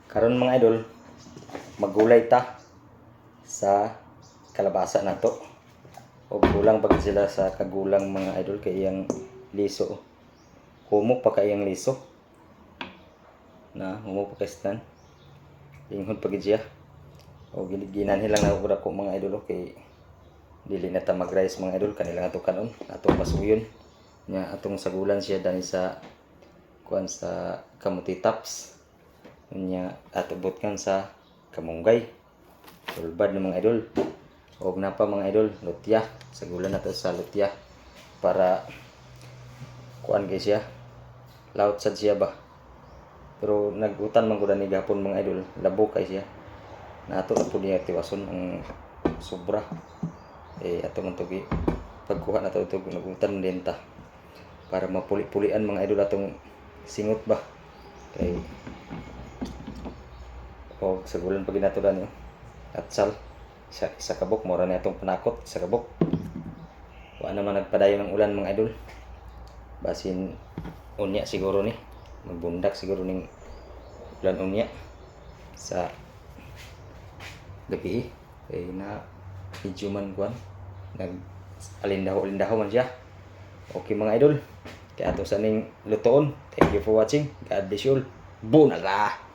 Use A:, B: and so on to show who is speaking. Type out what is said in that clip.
A: Karon mga idol, magulay ta sa kalabasa na to. O kulang pag sila sa kagulang mga idol kay iyang liso. Humok pa kay iyang liso. Na humok pa kay stan. Linghod pag siya. O ginanhi lang na ko mga idol kay dili na ta mag-rice mga idol kanila ato kanon atong pasuyon nya atong sagulan siya dani sa kuan sa kamuti tops nya atubot kan sa kamunggay sulbad ng mga idol og napa mga idol lutya sagulan nato sa lutya para kuan kay siya laut sad siya ba pero nagutan man gud ni gapon mga idol labo kay siya nato na pud niya tiwason ang sobra ato man tugi pagkuha na to nagutan din ta para mapuli-pulian mga idol atong singot ba kay o sagulan pag ginatudan yo atsal sa kabok mora na atong panakot sa kabok wa naman nagpadayon ng ulan mga idol basin unya siguro ni magbundak siguro ning ulan unya sa gabi na medyo man kuan nag alindaho man siya. Okay mga idol, kaya ato sa ning lutoon. Thank you for watching. God bless you all. Bunaga!